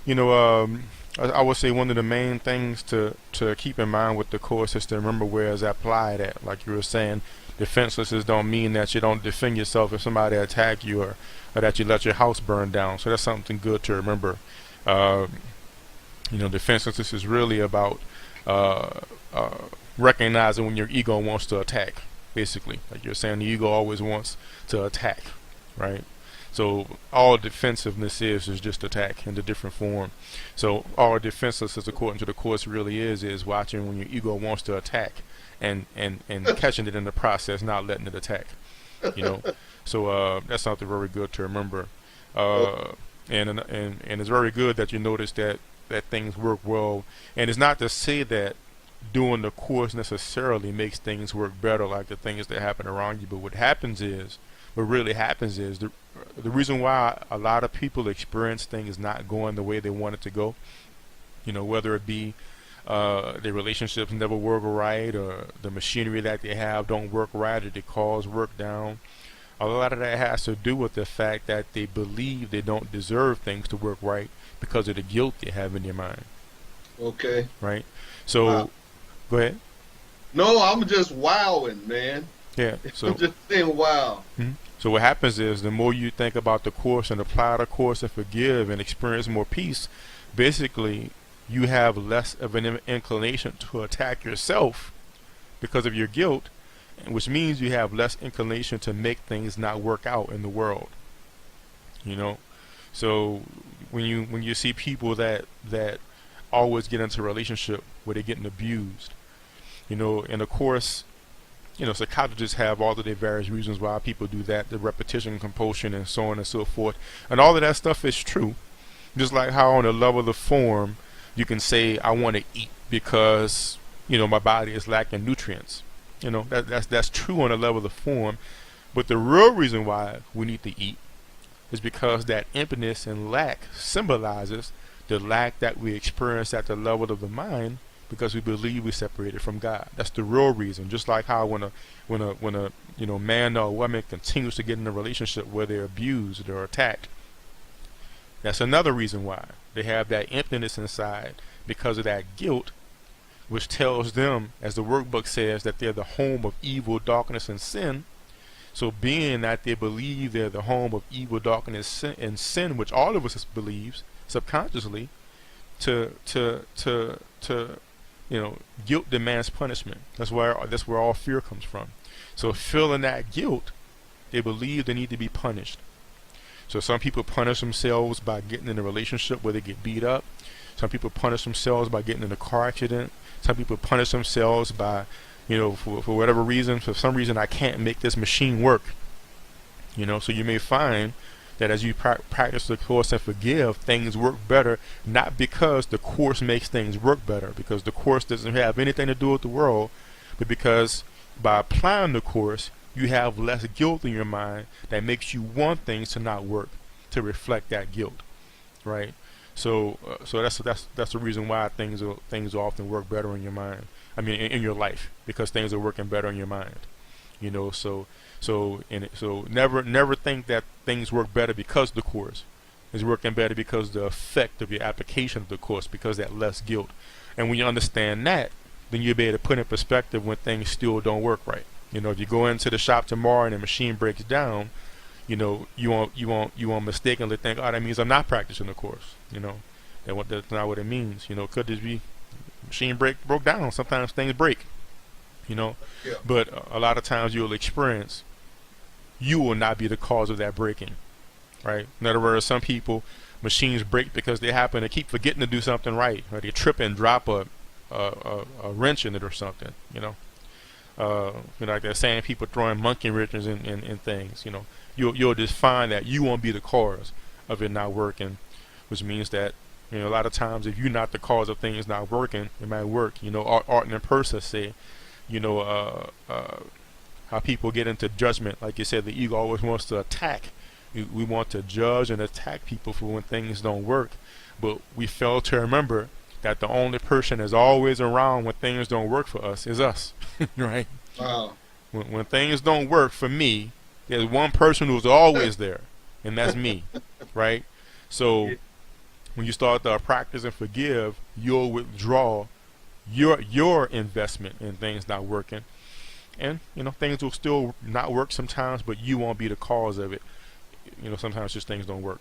You know, I would say one of the main things to keep in mind with the course is to remember where it's applied at. Like you were saying, defenselessness don't mean that you don't defend yourself if somebody attack you, or that you let your house burn down. So that's something good to remember. Uh, defenselessness is really about uh, uh, recognizing when your ego wants to attack. Basically, like you're saying, the ego always wants to attack, right? So all defensiveness is just attack in a different form. So all defenselessness, according to the course, really is watching when your ego wants to attack, and catching it in the process, not letting it attack. You know, so that's something very good to remember. Oh, Uh, and it's very good that you notice that things work well. And it's not to say that doing the course necessarily makes things work better, like the things that happen around you. But what really happens is the reason why a lot of people experience things not going the way they want it to go. Whether it be their relationships never work right, or the machinery that they have don't work right, or the cars work down. A lot of that has to do with the fact that they believe they don't deserve things to work right because of the guilt they have in their mind, okay. right? Wow. So, go ahead. No, I'm just wowing, man. Yeah. I'm So, just saying wow. so what happens is the more you think about the course and apply the course and forgive and experience more peace, basically you have less of an inclination to attack yourself because of your guilt, which means you have less inclination to make things not work out in the world. You know, so when you see people that always get into a relationship where they're getting abused, and of course, psychologists have all of their various reasons why people do that, the repetition, compulsion, and so on and so forth, and all of that stuff is true. Just like how on the level of form, you can say I want to eat because my body is lacking nutrients. That's true on a level of form, but the real reason why we need to eat is because that emptiness and lack symbolizes the lack that we experience at the level of the mind because we believe we're separated from God. That's the real reason. Just like how when a man or woman continues to get in a relationship where they're abused or attacked, that's another reason why they have that emptiness inside because of that guilt, which tells them, as the workbook says, that they're the home of evil, darkness, and sin. So being that they believe they're the home of evil, darkness, and sin, which all of us believes subconsciously, to guilt demands punishment. That's where all fear comes from. So feeling that guilt, they believe they need to be punished. So some people punish themselves by getting in a relationship where they get beat up. Some people punish themselves by getting in a car accident. Some people punish themselves by, for whatever reason, for some reason I can't make this machine work. So you may find that as you practice the course and forgive, things work better, not because the course makes things work better, because the course doesn't have anything to do with the world, but because by applying the course, you have less guilt in your mind that makes you want things to not work, to reflect that guilt, right? So that's the reason why things often work better in your mind. I mean, in your life, because things are working better in your mind. So never think that things work better because the course is working better because the effect of your application of the course, because that less guilt. And when you understand that, then you'll be able to put in perspective when things still don't work right. If you go into the shop tomorrow and the machine breaks down, you won't mistakenly think, oh, that means I'm not practicing the course. That's not what it means. Could this be machine broke down? Sometimes things break. Yeah. But a lot of times you'll experience you will not be the cause of that breaking, right? In other words, some people machines break because they happen to keep forgetting to do something right, or they trip and drop a wrench in it or something. Like they're saying, people throwing monkey wrenches in things. You'll just find that you won't be the cause of it not working, which means that a lot of times if you're not the cause of things not working, it might work. Art and Persa say, you know, how people get into judgment. Like you said, the ego always wants to attack. We want to judge and attack people for when things don't work, but we fail to remember that the only person that's always around when things don't work for us is us, right? Wow. When things don't work for me, there's one person who's always there, and that's me, right? So, When you start to practice and forgive, you'll withdraw your investment in things not working. And things will still not work sometimes, but you won't be the cause of it. Sometimes just things don't work.